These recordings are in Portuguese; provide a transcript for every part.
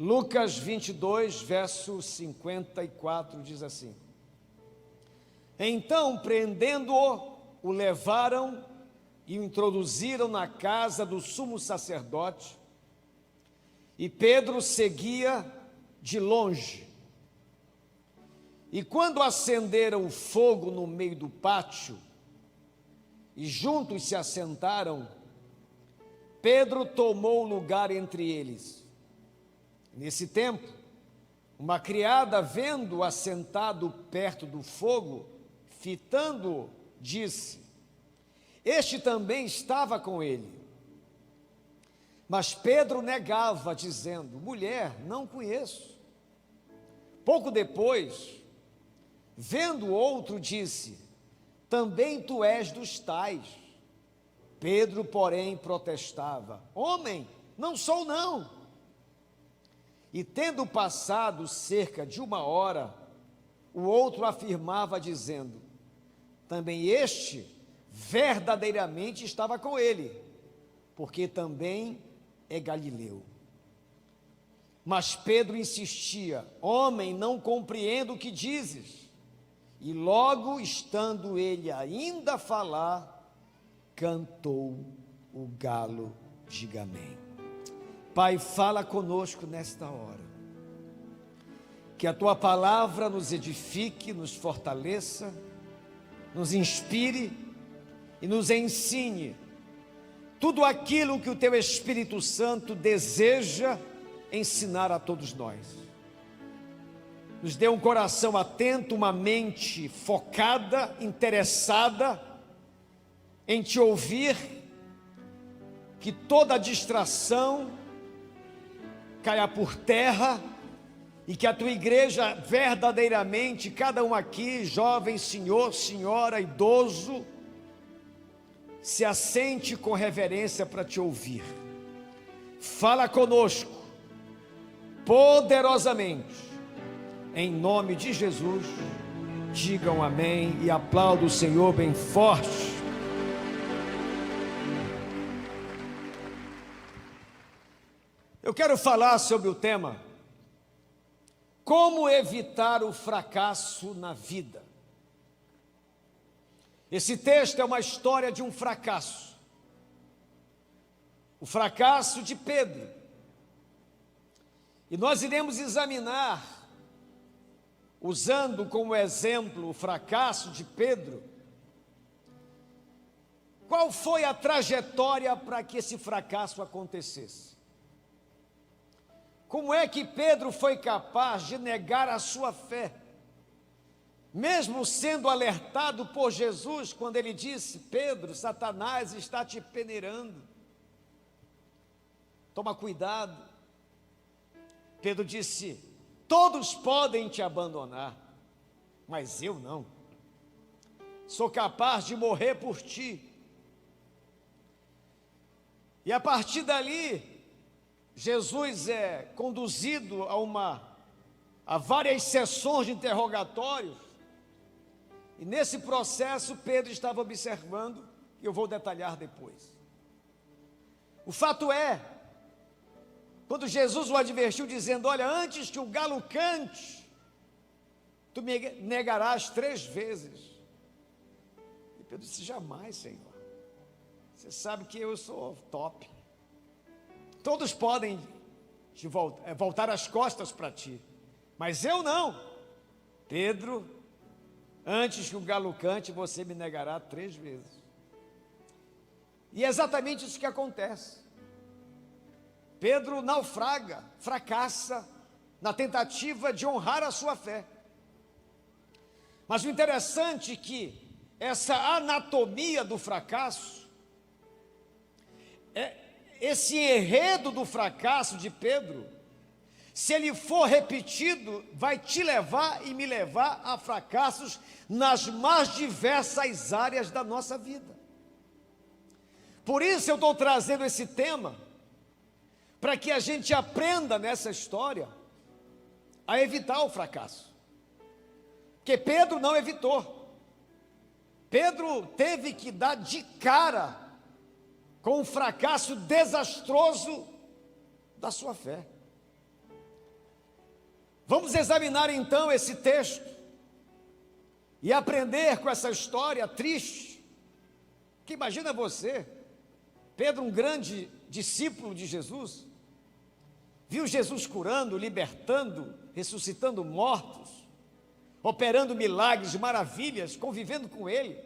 Lucas 22, verso 54, diz assim: Então, prendendo-o, o levaram e o introduziram na casa do sumo sacerdote, e Pedro seguia de longe. E quando acenderam o fogo no meio do pátio, e juntos se assentaram, Pedro tomou lugar entre eles. Nesse tempo, uma criada, vendo-o assentado perto do fogo, fitando-o, disse: Este também estava com ele. Mas Pedro negava, dizendo: Mulher, não conheço. Pouco depois, vendo outro, disse: Também tu és dos tais. Pedro, porém, protestava: Homem, não sou não. E tendo passado cerca de 1 hora, o outro afirmava, dizendo: Também este verdadeiramente estava com ele, porque também é galileu. Mas Pedro insistia: Homem, não compreendo o que dizes. E logo, estando ele ainda a falar, cantou o galo. Diga amém. Pai, fala conosco nesta hora, que a Tua palavra nos edifique, nos fortaleça, nos inspire e nos ensine tudo aquilo que o Teu Espírito Santo deseja ensinar a todos nós. Nos dê um coração atento, uma mente focada, interessada em Te ouvir, que toda distração caia por terra e que a Tua igreja verdadeiramente, cada um aqui, jovem, senhor, senhora, idoso, se assente com reverência para Te ouvir. Fala conosco poderosamente, em nome de Jesus. Digam amém e aplaudam o Senhor bem forte. Eu quero falar sobre o tema: como evitar o fracasso na vida. Esse texto é uma história de um fracasso. O fracasso de Pedro. E nós iremos examinar, usando como exemplo o fracasso de Pedro, qual foi a trajetória para que esse fracasso acontecesse. Como é que Pedro foi capaz de negar a sua fé, mesmo sendo alertado por Jesus, quando ele disse: Pedro, Satanás está te peneirando, toma cuidado. Pedro disse: todos podem te abandonar, mas eu não, sou capaz de morrer por ti. E a partir dali, Jesus é conduzido a várias sessões de interrogatórios, e nesse processo Pedro estava observando, e eu vou detalhar depois. O fato é, quando Jesus o advertiu dizendo: olha, antes que o galo cante, tu me negarás 3 vezes. E Pedro disse: jamais, Senhor, você sabe que eu sou top. Todos podem voltar as costas para ti, mas eu não. Pedro, antes que o galo cante, você me negará 3 vezes. E é exatamente isso que acontece. Pedro naufraga, fracassa na tentativa de honrar a sua fé. Mas o interessante é que essa anatomia do fracasso, esse enredo do fracasso de Pedro, se ele for repetido, vai te levar e me levar a fracassos nas mais diversas áreas da nossa vida. Por isso eu estou trazendo esse tema, para que a gente aprenda nessa história a evitar o fracasso. Porque Pedro não evitou. Pedro teve que dar de cara com o fracasso desastroso da sua fé. Vamos examinar então esse texto e aprender com essa história triste, que imagina você, Pedro, um grande discípulo de Jesus, viu Jesus curando, libertando, ressuscitando mortos, operando milagres, maravilhas, convivendo com ele,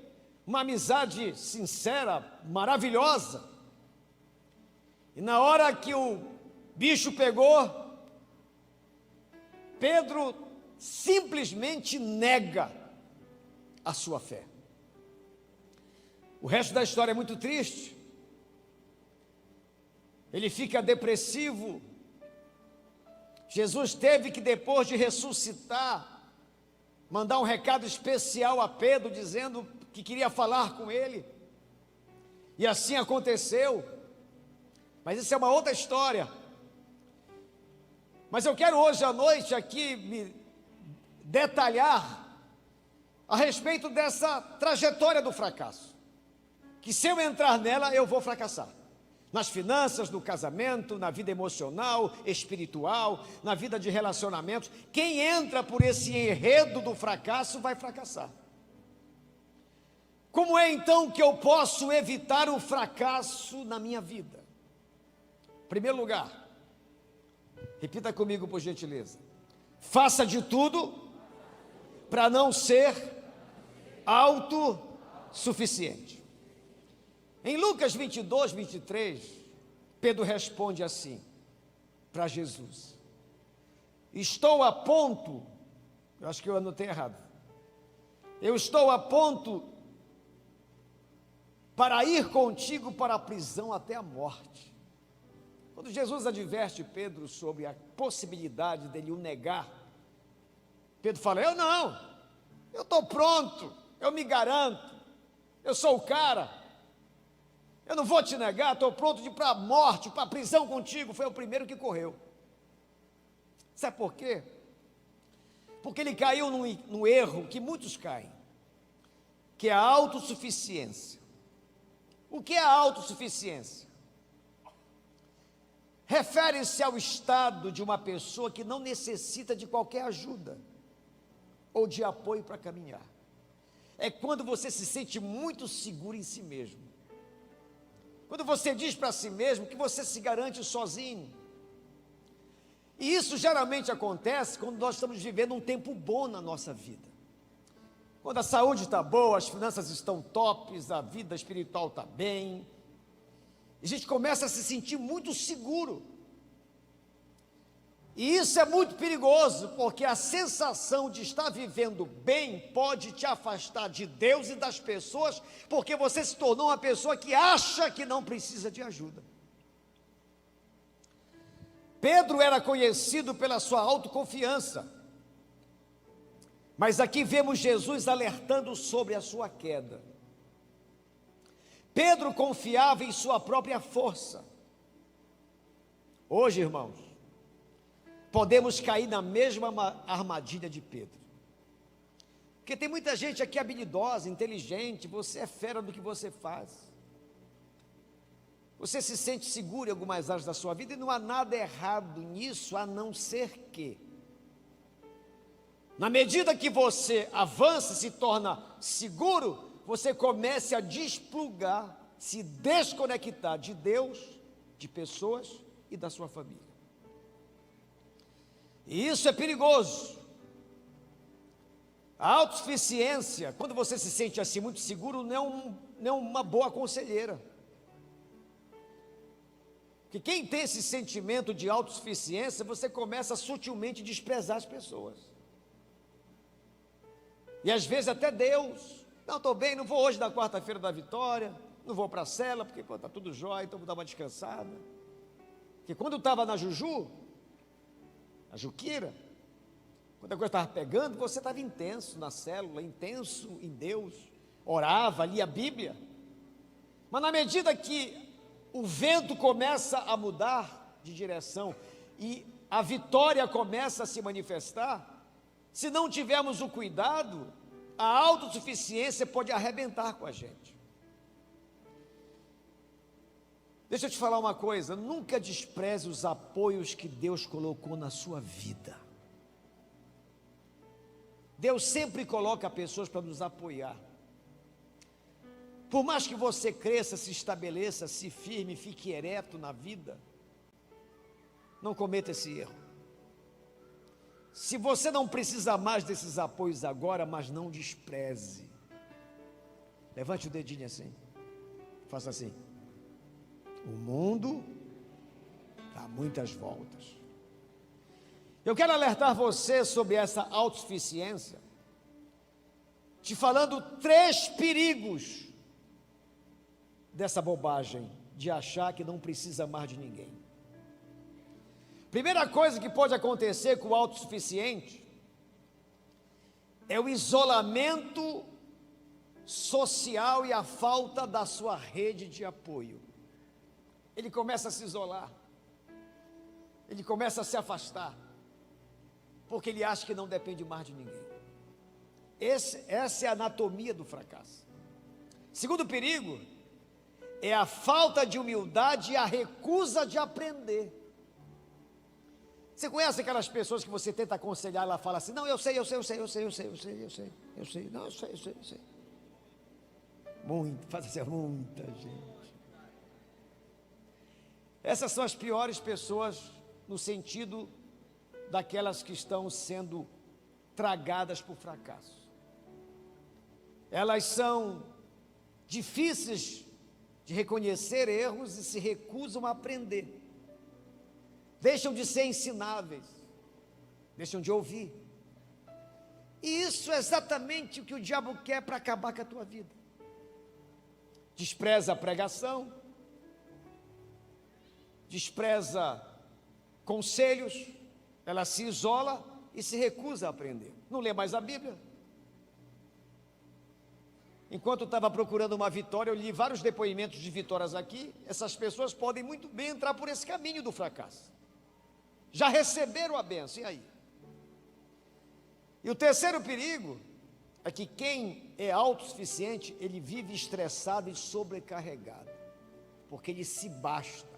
uma amizade sincera, maravilhosa. E na hora que o bicho pegou, Pedro simplesmente nega a sua fé. O resto da história é muito triste. Ele fica depressivo. Jesus teve que, depois de ressuscitar, mandar um recado especial a Pedro, dizendo que queria falar com ele. E assim aconteceu. Mas isso é uma outra história. Mas eu quero hoje à noite aqui me detalhar a respeito dessa trajetória do fracasso, que se eu entrar nela eu vou fracassar, nas finanças, no casamento, na vida emocional, espiritual, na vida de relacionamentos. Quem entra por esse enredo do fracasso vai fracassar. Como é então que eu posso evitar o fracasso na minha vida? Em primeiro lugar, repita comigo por gentileza: faça de tudo para não ser autossuficiente. Em Lucas 22, 23, Pedro responde assim para Jesus: estou a ponto, eu acho que eu anotei errado, eu estou a ponto para ir contigo para a prisão até a morte. Quando Jesus adverte Pedro sobre a possibilidade dele o negar, Pedro fala: eu estou pronto, eu me garanto, eu sou o cara, eu não vou te negar, estou pronto de ir para a morte, para a prisão contigo. Foi o primeiro que correu. Sabe por quê? Porque ele caiu no erro que muitos caem, que é a autossuficiência. O que é a autossuficiência? Refere-se ao estado de uma pessoa que não necessita de qualquer ajuda ou de apoio para caminhar. É quando você se sente muito seguro em si mesmo. Quando você diz para si mesmo que você se garante sozinho. E isso geralmente acontece quando nós estamos vivendo um tempo bom na nossa vida. Quando a saúde está boa, as finanças estão tops, a vida espiritual está bem. A gente começa a se sentir muito seguro. E isso é muito perigoso, porque a sensação de estar vivendo bem pode te afastar de Deus e das pessoas, porque você se tornou uma pessoa que acha que não precisa de ajuda. Pedro era conhecido pela sua autoconfiança, mas aqui vemos Jesus alertando sobre a sua queda. Pedro confiava em sua própria força. Hoje, irmãos, podemos cair na mesma armadilha de Pedro. Porque tem muita gente aqui habilidosa, inteligente, você é fera do que você faz. Você se sente seguro em algumas áreas da sua vida e não há nada errado nisso, a não ser que, na medida que você avança, se torna seguro, você comece a desplugar, se desconectar de Deus, de pessoas e da sua família. E isso é perigoso. A autossuficiência, quando você se sente assim muito seguro, não é uma boa conselheira. Porque quem tem esse sentimento de autossuficiência, você começa a sutilmente desprezar as pessoas. E às vezes até Deus. Não, estou bem, não vou hoje na quarta-feira da vitória, não vou para a cela, porque está tudo jóia, então vou dar uma descansada. Porque quando eu estava na Juju, a Juquira, quando a coisa estava pegando, você estava intenso na célula, intenso em Deus, orava, lia a Bíblia. Mas na medida que o vento começa a mudar de direção e a vitória começa a se manifestar, se não tivermos o cuidado, a autossuficiência pode arrebentar com a gente. Deixa eu te falar uma coisa, nunca despreze os apoios que Deus colocou na sua vida. Deus sempre coloca pessoas para nos apoiar. Por mais que você cresça, se estabeleça, se firme, fique ereto na vida, não cometa esse erro. Se você não precisa mais desses apoios agora, mas não despreze. Levante o dedinho assim. Faça assim. O mundo dá muitas voltas. Eu quero alertar você sobre essa autossuficiência, te falando 3 perigos dessa bobagem de achar que não precisa mais de ninguém. Primeira coisa que pode acontecer com o autossuficiente é o isolamento social e a falta da sua rede de apoio. Ele começa a se isolar, ele começa a se afastar, porque ele acha que não depende mais de ninguém. Essa é a anatomia do fracasso. Segundo perigo é a falta de humildade e a recusa de aprender. Você conhece aquelas pessoas que você tenta aconselhar, ela fala assim, não, eu sei. Não, eu sei. Faz assim, muita gente. Essas são as piores pessoas no sentido daquelas que estão sendo tragadas por fracasso. Elas são difíceis de reconhecer erros e se recusam a aprender. Deixam de ser ensináveis, deixam de ouvir. E isso é exatamente o que o diabo quer para acabar com a tua vida. Despreza a pregação, despreza conselhos, ela se isola e se recusa a aprender. Não lê mais a Bíblia. Enquanto eu estava procurando uma vitória, eu li vários depoimentos de vitórias aqui. Essas pessoas podem muito bem entrar por esse caminho do fracasso. Já receberam a bênção, e aí? E o terceiro perigo é que quem é autossuficiente, ele vive estressado e sobrecarregado, porque ele se basta.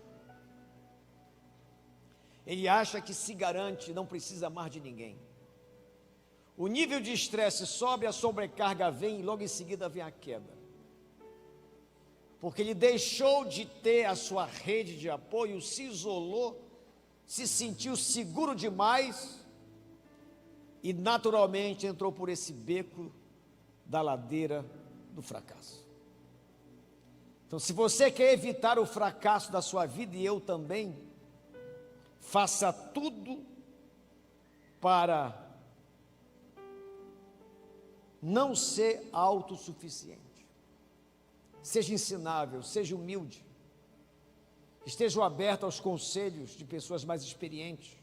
Ele acha que se garante, não precisa mais de ninguém. O nível de estresse sobe, a sobrecarga vem e logo em seguida vem a queda. Porque ele deixou de ter a sua rede de apoio, se isolou, se sentiu seguro demais e naturalmente entrou por esse beco da ladeira do fracasso. Então, se você quer evitar o fracasso da sua vida, e eu também, faça tudo para não ser autossuficiente. Seja ensinável, seja humilde. Esteja aberto aos conselhos de pessoas mais experientes.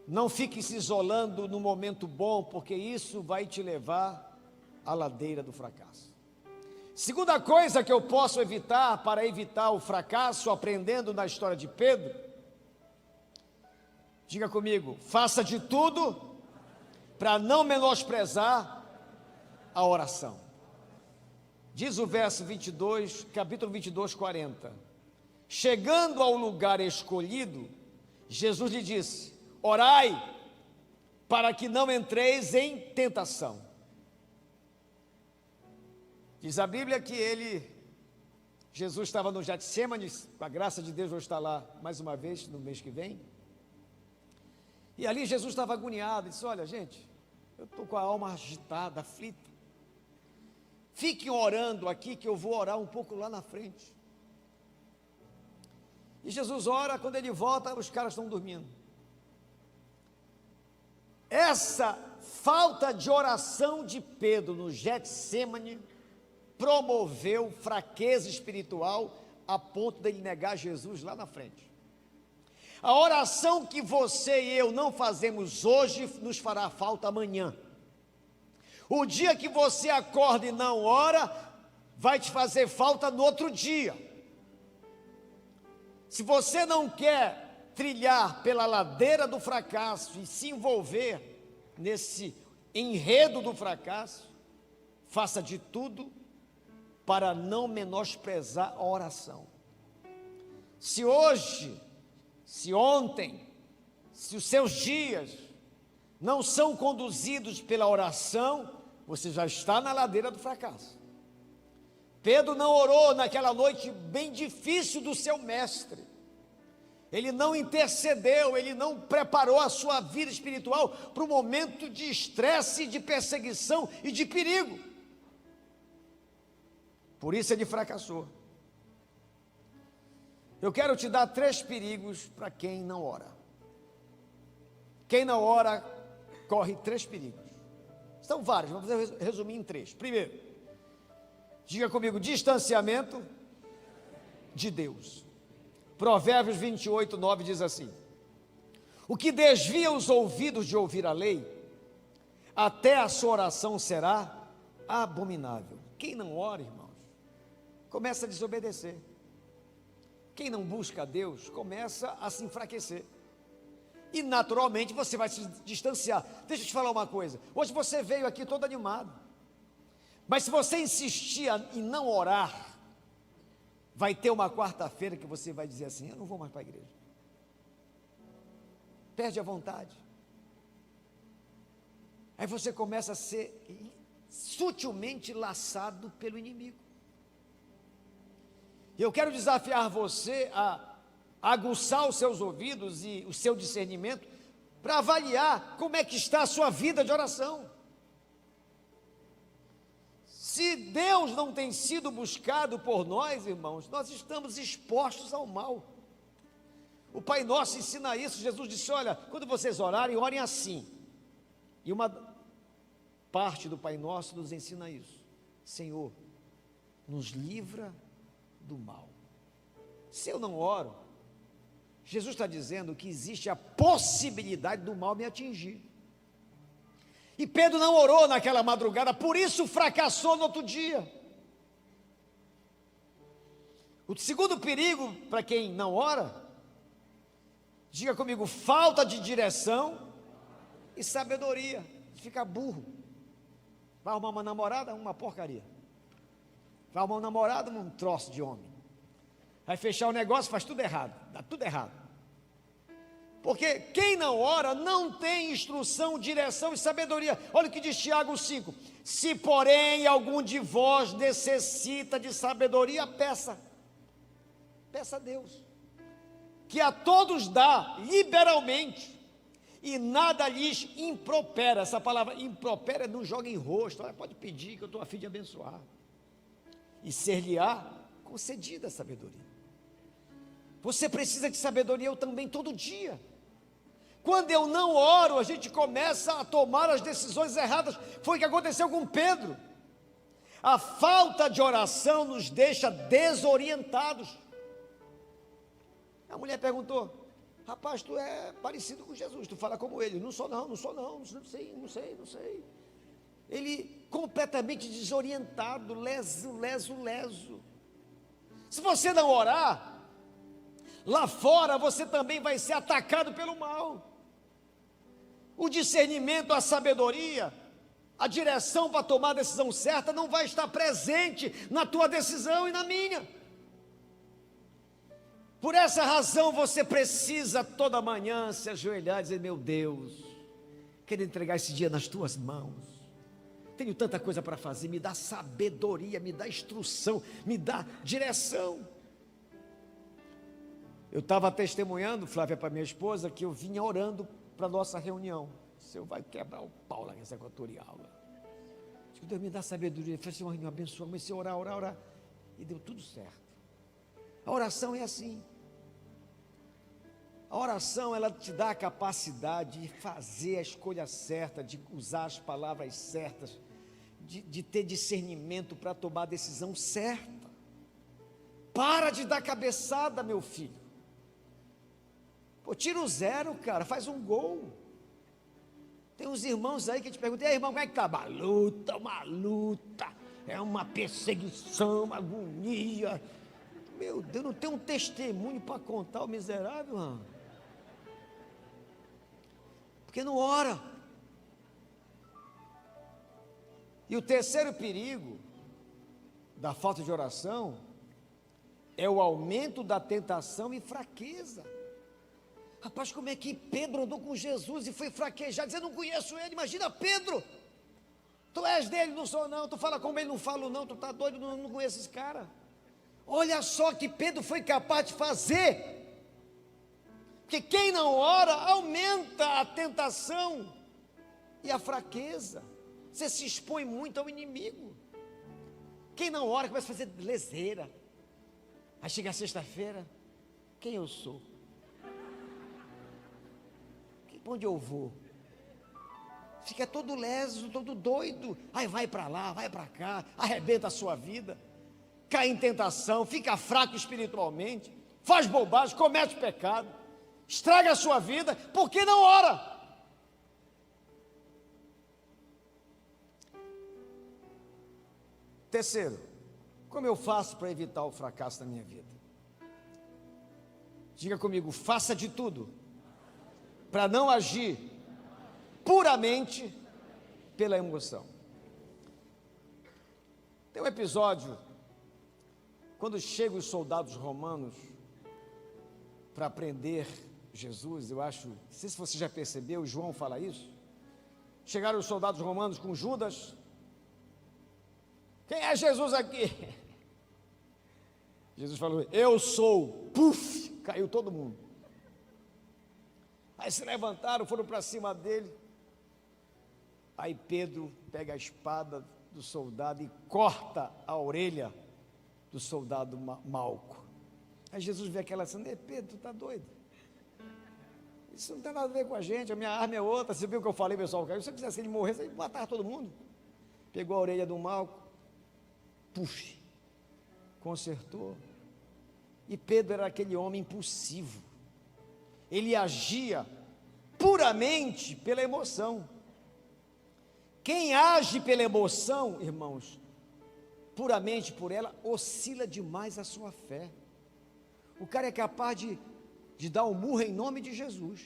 Não fique se isolando no momento bom, porque isso vai te levar à ladeira do fracasso. Segunda coisa que eu posso evitar para evitar o fracasso, aprendendo na história de Pedro, diga comigo, faça de tudo para não menosprezar a oração. Diz o verso 22, capítulo 22, 40. Chegando ao lugar escolhido, Jesus lhe disse, orai, para que não entreis em tentação. Diz a Bíblia que Jesus estava no Getsêmani, com a graça de Deus, vou estar lá mais uma vez no mês que vem. E ali Jesus estava agoniado, disse, olha gente, eu estou com a alma agitada, aflita. Fiquem orando aqui que eu vou orar um pouco lá na frente. E Jesus ora, quando ele volta, os caras estão dormindo. Essa falta de oração de Pedro no Getsêmani promoveu fraqueza espiritual a ponto dele negar Jesus lá na frente. A oração que você e eu não fazemos hoje nos fará falta amanhã. O dia que você acorda e não ora, vai te fazer falta no outro dia. Se você não quer trilhar pela ladeira do fracasso e se envolver nesse enredo do fracasso, faça de tudo para não menosprezar a oração. Se hoje, se ontem, se os seus dias não são conduzidos pela oração, você já está na ladeira do fracasso. Pedro não orou naquela noite bem difícil do seu mestre. Ele não intercedeu, ele não preparou a sua vida espiritual para um momento de estresse, de perseguição e de perigo. Por isso ele fracassou. Eu quero te dar 3 perigos para quem não ora. Quem não ora corre 3 perigos. São vários, vamos resumir em 3. Primeiro, diga comigo, distanciamento de Deus. Provérbios 28, 9 diz assim: o que desvia os ouvidos de ouvir a lei, até a sua oração será abominável. Quem não ora, irmãos, começa a desobedecer. Quem não busca a Deus, começa a se enfraquecer. E naturalmente você vai se distanciar. Deixa eu te falar uma coisa. Hoje você veio aqui todo animado. Mas se você insistir em não orar, vai ter uma quarta-feira que você vai dizer assim: eu não vou mais para a igreja. Perde a vontade. Aí você começa a ser sutilmente laçado pelo inimigo. E eu quero desafiar você a aguçar os seus ouvidos e o seu discernimento para avaliar como é que está a sua vida de oração. Se Deus não tem sido buscado por nós, irmãos, nós estamos expostos ao mal. O Pai Nosso ensina isso. Jesus disse: olha, quando vocês orarem, orem assim. E uma parte do Pai Nosso nos ensina isso: Senhor, nos livra do mal. Se eu não oro, Jesus está dizendo que existe a possibilidade do mal me atingir. E Pedro não orou naquela madrugada, por isso fracassou no outro dia. O segundo perigo para quem não ora, diga comigo, falta de direção e sabedoria. Fica burro. Vai arrumar uma namorada, uma porcaria. Vai arrumar um namorado, um troço de homem. Vai fechar o negócio, faz tudo errado, dá tudo errado. Porque quem não ora não tem instrução, direção e sabedoria. Olha o que diz Tiago 5: se porém algum de vós necessita de sabedoria, peça a Deus, que a todos dá liberalmente, e nada lhes impropera. Essa palavra impropera não joga em rosto. Olha, pode pedir que eu estou a fim de abençoar, e ser-lhe-á concedida a sabedoria. Você precisa de sabedoria, eu também, todo dia. Quando eu não oro, a gente começa a tomar as decisões erradas. Foi o que aconteceu com Pedro. A falta de oração nos deixa desorientados. A mulher perguntou: rapaz, tu é parecido com Jesus, tu fala como ele. Não sou não, não sei. Ele completamente desorientado, leso. Se você não orar, lá fora você também vai ser atacado pelo mal. O discernimento, a sabedoria, a direção para tomar a decisão certa não vai estar presente na tua decisão e na minha. Por essa razão você precisa toda manhã se ajoelhar e dizer: meu Deus, quero entregar esse dia nas tuas mãos. Tenho tanta coisa para fazer, me dá sabedoria, me dá instrução, me dá direção. Eu estava testemunhando, Flávia, para minha esposa, que eu vinha orando para a nossa reunião. O Senhor vai quebrar o pau lá nessa equatorial. Deus me dá sabedoria. Eu falei assim: uma reunião abençoada. Comecei a orar. E deu tudo certo. A oração é assim. A oração, ela te dá a capacidade de fazer a escolha certa, de usar as palavras certas, de ter discernimento para tomar a decisão certa. Para de dar cabeçada, meu filho. Pô, tira o 0, cara, faz um gol. Tem uns irmãos aí que te perguntam: e aí, irmão, como é que tá? Uma luta, é uma perseguição, uma agonia. Meu Deus, não tem um testemunho para contar, o miserável, irmão. Porque não ora. E o terceiro perigo da falta de oração é o aumento da tentação e fraqueza. Rapaz, como é que Pedro andou com Jesus e foi fraquejado? Diz, eu não conheço ele. Imagina Pedro. Tu és dele, não sou não. Tu fala como ele, não falo não. Tu está doido, não conheço esse cara. Olha só que Pedro foi capaz de fazer. Porque quem não ora aumenta a tentação e a fraqueza. Você se expõe muito ao inimigo. Quem não ora começa a fazer leseira. Aí chega a sexta-feira, quem eu sou? Para onde eu vou? Fica todo leso, todo doido. Aí vai para lá, vai para cá, arrebenta a sua vida, cai em tentação, fica fraco espiritualmente, faz bobagem, comete pecado, estraga a sua vida, porque não ora. Terceiro, como eu faço para evitar o fracasso da minha vida? Diga comigo, faça de tudo para não agir puramente pela emoção. Tem um episódio, quando chegam os soldados romanos para prender Jesus, eu acho, não sei se você já percebeu, João fala isso. Chegaram os soldados romanos com Judas. Quem é Jesus aqui? Jesus falou, eu sou. Puf, caiu todo mundo. Aí se levantaram, foram para cima dele. Aí Pedro pega a espada do soldado e corta a orelha do soldado Malco. Aí Jesus vê aquela cena, Pedro, tu está doido? Isso não tem nada a ver com a gente, a minha arma é outra. Você viu o que eu falei, pessoal? Se você quisesse que ele morresse, ele matava todo mundo. Pegou a orelha do Malco, puf, consertou. E Pedro era aquele homem impulsivo. Ele agia puramente pela emoção. Quem age pela emoção, irmãos, puramente por ela, oscila demais a sua fé. O cara é capaz de dar um murro em nome de Jesus,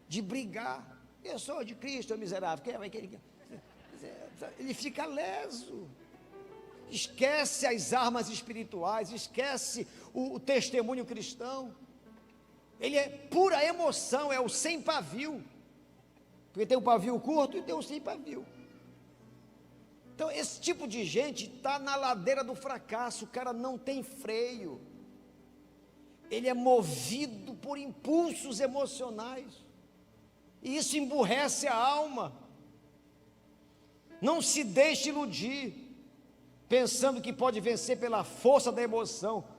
de brigar. Eu sou de Cristo, miserável. Ele fica leso. Esquece as armas espirituais, esquece o testemunho cristão. Ele é pura emoção, é o sem pavio. Porque tem o pavio curto e tem o sem pavio. Então esse tipo de gente está na ladeira do fracasso. O cara não tem freio. Ele é movido por impulsos emocionais. E isso emburrece a alma. Não se deixe iludir, pensando que pode vencer pela força da emoção.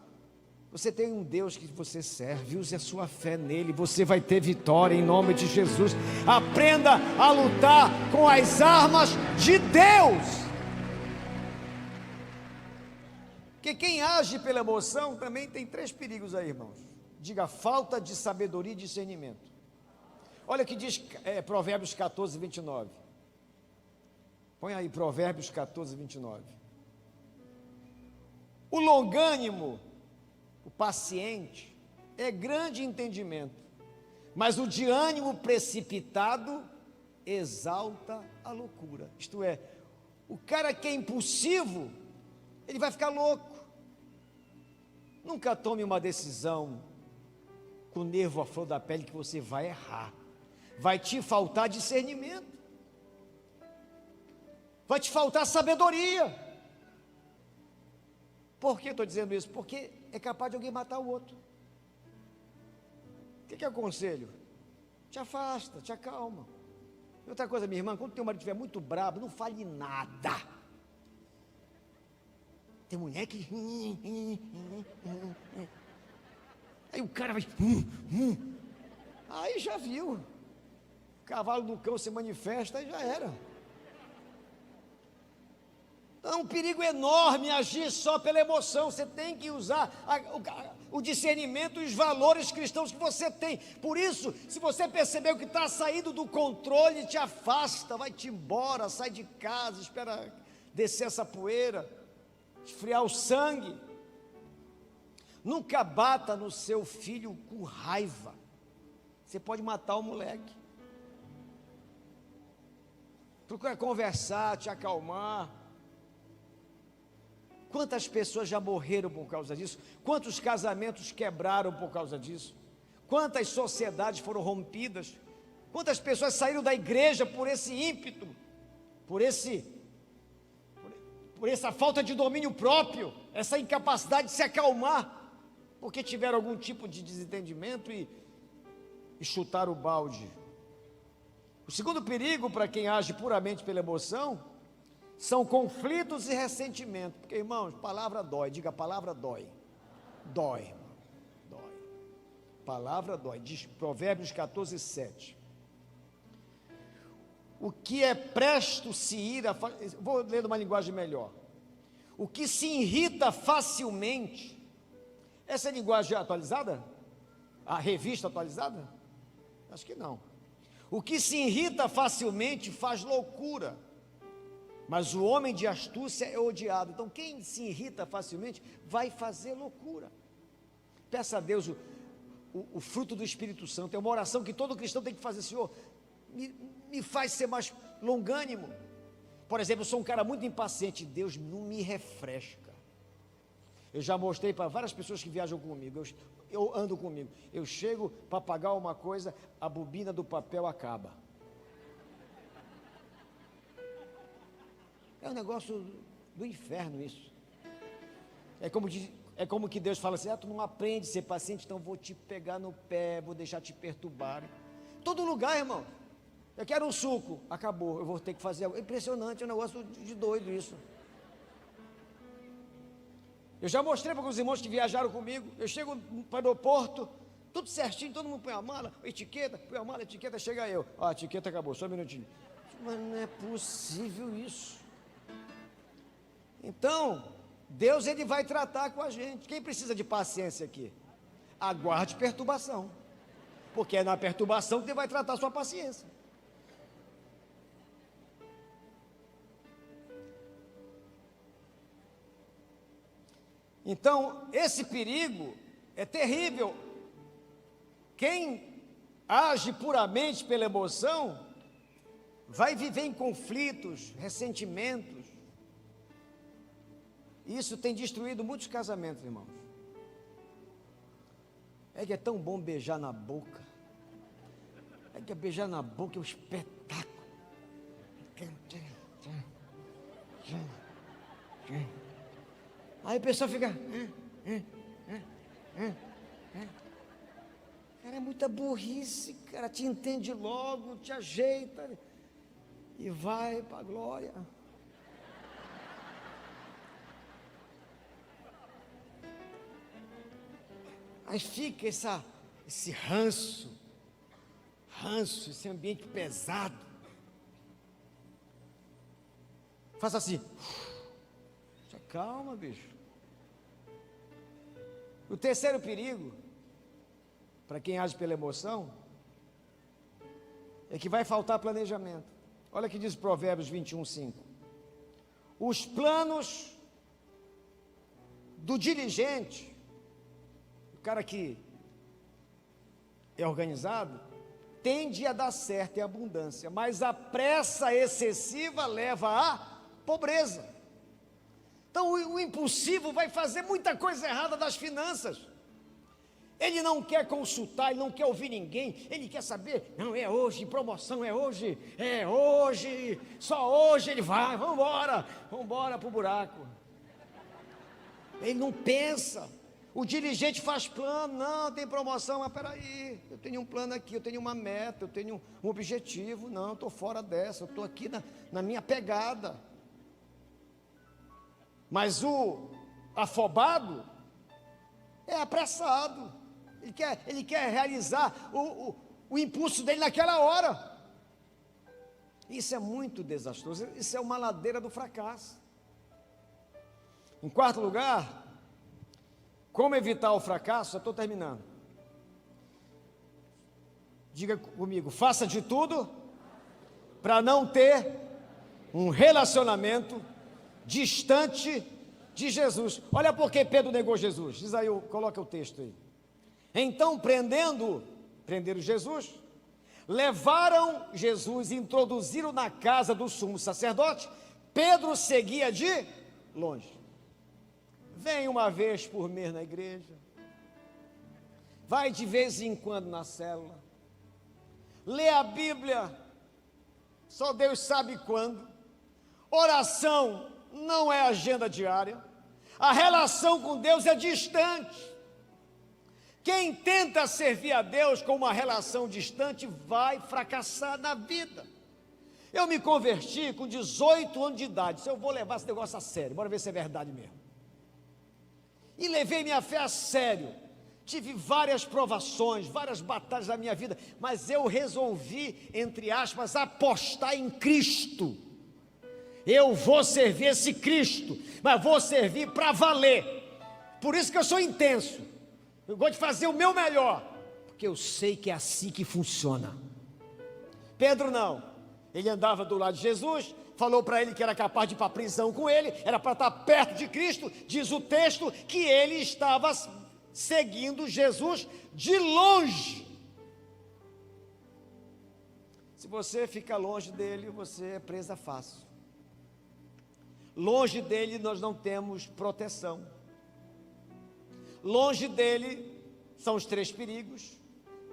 Você tem um Deus que você serve, use a sua fé nele, você vai ter vitória em nome de Jesus. Aprenda a lutar com as armas de Deus. Porque quem age pela emoção também tem 3 perigos aí, irmãos. Diga, falta de sabedoria e discernimento. Olha o que diz Provérbios 14, 29. Põe aí Provérbios 14, 29. O longânimo, o paciente, é grande entendimento, mas o de ânimo precipitado exalta a loucura. Isto é, o cara que é impulsivo, ele vai ficar louco. Nunca tome uma decisão com o nervo à flor da pele que você vai errar. Vai te faltar discernimento, vai te faltar sabedoria. Por que estou dizendo isso? Porque é capaz de alguém matar o outro. O que eu aconselho? Te afasta, te acalma. E outra coisa, minha irmã, quando teu marido estiver muito bravo, não fale nada. Tem mulher que... Aí o cara vai... Aí já viu. O cavalo do cão se manifesta e já era. É um perigo enorme agir só pela emoção. Você tem que usar o discernimento e os valores cristãos que você tem. Por isso, se você percebeu que está saindo do controle, te afasta, vai-te embora, sai de casa, espera descer essa poeira, esfriar o sangue. Nunca bata no seu filho com raiva. Você pode matar o moleque. Procura conversar, te acalmar. Quantas pessoas já morreram por causa disso? Quantos casamentos quebraram por causa disso? Quantas sociedades foram rompidas? Quantas pessoas saíram da igreja por esse ímpeto, por essa falta de domínio próprio, essa incapacidade de se acalmar, porque tiveram algum tipo de desentendimento e chutaram o balde. O segundo perigo para quem age puramente pela emoção são conflitos e ressentimento. Porque, irmãos, palavra dói. Diga, a palavra dói. Dói, irmão. Dói. Palavra dói. Diz Provérbios 14, 7. O que é presto se ir a... Vou ler numa linguagem melhor. O que se irrita facilmente. Essa é a linguagem atualizada? A revista atualizada? Acho que não. O que se irrita facilmente faz loucura, mas o homem de astúcia é odiado. Então quem se irrita facilmente vai fazer loucura. Peça a Deus o fruto do Espírito Santo. É uma oração que todo cristão tem que fazer. Senhor, me faz ser mais longânimo. Por exemplo, eu sou um cara muito impaciente. Deus não me refresca. Eu já mostrei para várias pessoas que viajam comigo, eu ando comigo, eu chego para pagar uma coisa, a bobina do papel acaba. É um negócio do inferno isso. É como que Deus fala assim, tu não aprende a ser paciente, então vou te pegar no pé, vou deixar te perturbar. Todo lugar, irmão, eu quero um suco, acabou, eu vou ter que fazer algo. É impressionante, é um negócio de doido isso. Eu já mostrei para alguns irmãos que viajaram comigo. Eu chego para o aeroporto, tudo certinho, todo mundo põe a mala, etiqueta, põe a mala, etiqueta, chega eu. A etiqueta acabou, só um minutinho. Mas não é possível isso. Então, Deus ele vai tratar com a gente. Quem precisa de paciência aqui? Aguarde perturbação. Porque é na perturbação que Deus vai tratar a sua paciência. Então, esse perigo é terrível. Quem age puramente pela emoção, vai viver em conflitos, ressentimentos. Isso tem destruído muitos casamentos, irmãos. É que é tão bom beijar na boca. É que beijar na boca é um espetáculo. Aí a pessoa fica... Cara, é muita burrice, cara, te entende logo, te ajeita e vai para a glória. Aí fica esse ranço, esse ambiente pesado. Faça assim, calma, bicho. O terceiro perigo, para quem age pela emoção, é que vai faltar planejamento. Olha o que diz Provérbios 21, 5. Os planos do diligente, o cara que é organizado, tende a dar certo e abundância, mas a pressa excessiva leva à pobreza. Então o impulsivo vai fazer muita coisa errada das finanças. Ele não quer consultar, ele não quer ouvir ninguém, ele quer saber, não, é hoje, promoção é hoje, só hoje ele vai, vamos embora para o buraco. Ele não pensa. O dirigente faz plano, não, tem promoção, mas peraí, eu tenho um plano aqui, eu tenho uma meta, eu tenho um objetivo, não, eu estou fora dessa, eu estou aqui na minha pegada. Mas o afobado é apressado, ele quer realizar o impulso dele naquela hora. Isso é muito desastroso, isso é uma ladeira do fracasso. Em quarto lugar, como evitar o fracasso? Já estou terminando. Diga comigo, faça de tudo para não ter um relacionamento distante de Jesus. Olha por que Pedro negou Jesus. Diz aí, coloca o texto aí. Então, prenderam Jesus, levaram Jesus e introduziram na casa do sumo sacerdote. Pedro seguia de longe. Vem uma vez por mês na igreja, vai de vez em quando na célula, lê a Bíblia, só Deus sabe quando, oração não é agenda diária, a relação com Deus é distante. Quem tenta servir a Deus com uma relação distante vai fracassar na vida. Eu me converti com 18 anos de idade. Se eu vou levar esse negócio a sério, bora ver se é verdade mesmo. E levei minha fé a sério. Tive várias provações, várias batalhas na minha vida, mas eu resolvi, entre aspas, apostar em Cristo. Eu vou servir esse Cristo, mas vou servir para valer. Por isso que eu sou intenso. Eu gosto de fazer o meu melhor, porque eu sei que é assim que funciona. Pedro não. Ele andava do lado de Jesus, falou para ele que era capaz de ir para a prisão com ele, era para estar perto de Cristo. Diz o texto que ele estava seguindo Jesus de longe. Se você fica longe dele, você é presa fácil. Longe dele nós não temos proteção. Longe dele são os 3 perigos.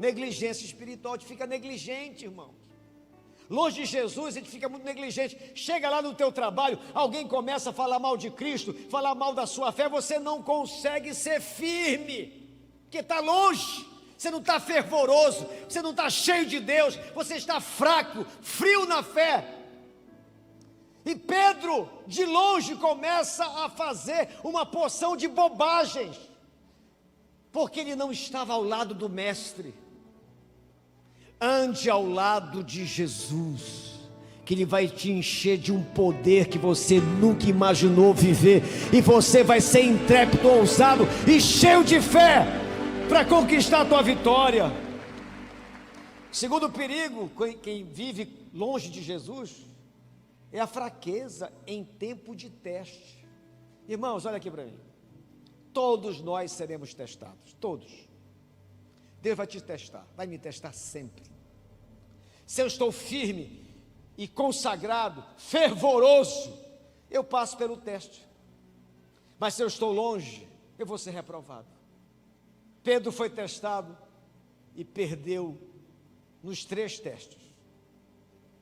Negligência espiritual, a gente fica negligente, irmãos. Longe de Jesus, a gente fica muito negligente. Chega lá no teu trabalho, alguém começa a falar mal de Cristo, falar mal da sua fé, você não consegue ser firme, porque está longe, você não está fervoroso, você não está cheio de Deus, você está fraco, frio na fé. E Pedro, de longe, começa a fazer uma porção de bobagens, porque ele não estava ao lado do mestre. Ande ao lado de Jesus, que Ele vai te encher de um poder que você nunca imaginou viver, e você vai ser intrépido, ousado e cheio de fé para conquistar a tua vitória. Segundo perigo, quem vive longe de Jesus, é a fraqueza em tempo de teste. Irmãos, olha aqui para mim. Todos nós seremos testados, todos. Deus vai te testar, vai me testar sempre. Se eu estou firme e consagrado, fervoroso, eu passo pelo teste. Mas se eu estou longe, eu vou ser reprovado. Pedro foi testado e perdeu nos 3 testes.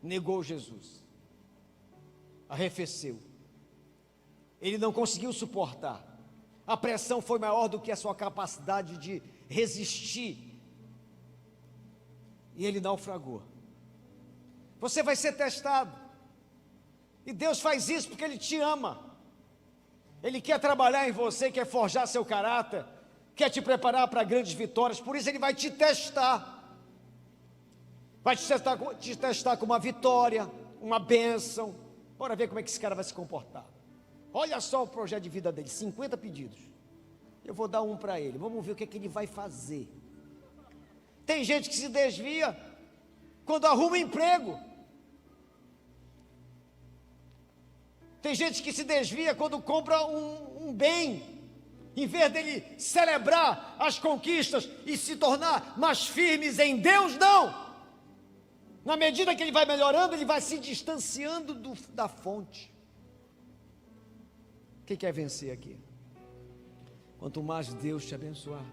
Negou Jesus, arrefeceu, ele não conseguiu suportar, a pressão foi maior do que a sua capacidade de resistir, e ele naufragou. Você vai ser testado, e Deus faz isso porque Ele te ama, Ele quer trabalhar em você, quer forjar seu caráter, quer te preparar para grandes vitórias. Por isso Ele vai te testar, vai te testar com uma vitória, uma bênção. Bora ver como é que esse cara vai se comportar. Olha só o projeto de vida dele, 50 pedidos, eu vou dar um para ele, vamos ver o que é que ele vai fazer. Tem gente que se desvia quando arruma emprego, tem gente que se desvia quando compra um bem, em vez dele celebrar as conquistas e se tornar mais firmes em Deus, não. Na medida que ele vai melhorando, ele vai se distanciando da fonte. Quem quer vencer aqui? Quanto mais Deus te abençoar,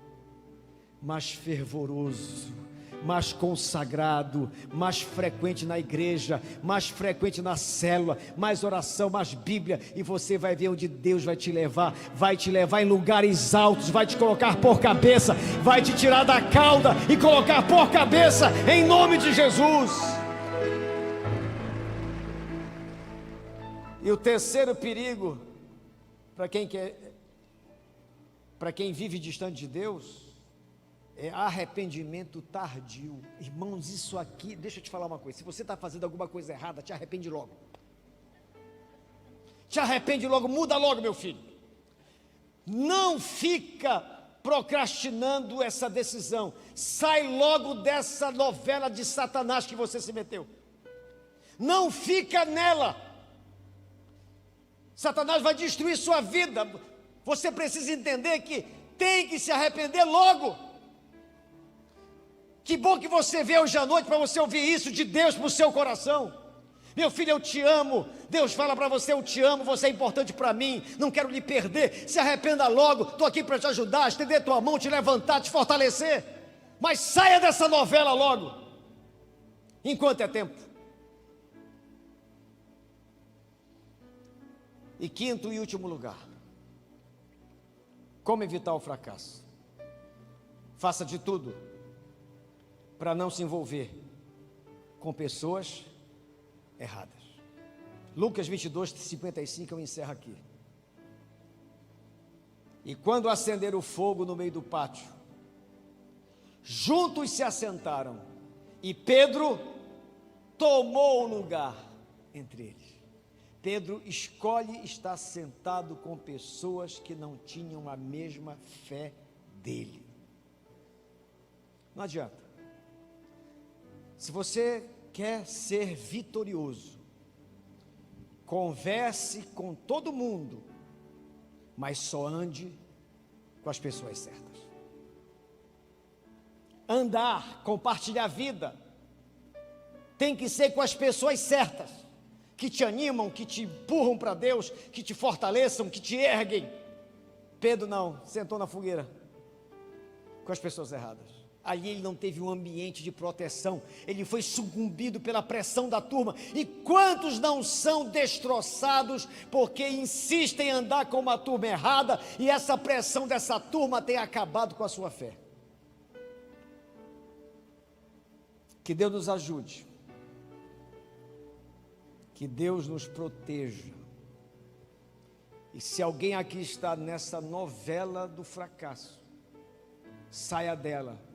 mais fervoroso, mais consagrado, mais frequente na igreja, mais frequente na célula, mais oração, mais Bíblia, e você vai ver onde Deus vai te levar em lugares altos, vai te colocar por cabeça, vai te tirar da cauda e colocar por cabeça, em nome de Jesus. E o terceiro perigo, para quem vive distante de Deus, é arrependimento tardio. Irmãos, isso aqui, deixa eu te falar uma coisa, se você está fazendo alguma coisa errada, te arrepende logo. Te arrepende logo, muda logo, meu filho. Não fica procrastinando essa decisão. Sai logo dessa novela de Satanás que você se meteu. Não fica nela. Satanás vai destruir sua vida. Você precisa entender que tem que se arrepender logo. Que bom que você veio hoje à noite para você ouvir isso de Deus para o seu coração. Meu filho, eu te amo. Deus fala para você: eu te amo, você é importante para mim, não quero lhe perder. Se arrependa logo, estou aqui para te ajudar, estender tua mão, te levantar, te fortalecer. Mas saia dessa novela logo, enquanto é tempo. E quinto e último lugar, como evitar o fracasso? Faça de tudo para não se envolver com pessoas erradas. Lucas 22, 55, eu encerro aqui. E quando acender o fogo no meio do pátio, juntos se assentaram, e Pedro tomou o lugar entre eles. Pedro escolhe estar sentado com pessoas que não tinham a mesma fé dele. Não adianta. Se você quer ser vitorioso, converse com todo mundo, mas só ande com as pessoas certas. Andar, compartilhar a vida, tem que ser com as pessoas certas, que te animam, que te empurram para Deus, que te fortaleçam, que te erguem. Pedro não, sentou na fogueira com as pessoas erradas. Ali ele não teve um ambiente de proteção, ele foi sucumbido pela pressão da turma. E quantos não são destroçados porque insistem em andar com uma turma errada, e essa pressão dessa turma tem acabado com a sua fé? Que Deus nos ajude, que Deus nos proteja. E se alguém aqui está nessa novela do fracasso, saia dela,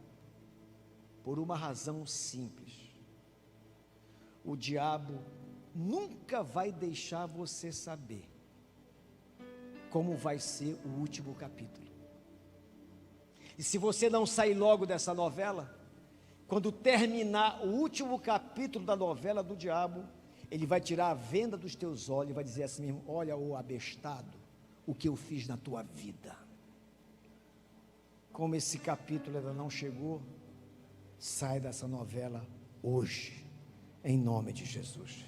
por uma razão simples: o diabo nunca vai deixar você saber como vai ser o último capítulo. E se você não sair logo dessa novela, quando terminar o último capítulo da novela do diabo, ele vai tirar a venda dos teus olhos e vai dizer assim mesmo: olha, ô abestado, o que eu fiz na tua vida. Como esse capítulo ainda não chegou, sai dessa novela hoje, em nome de Jesus.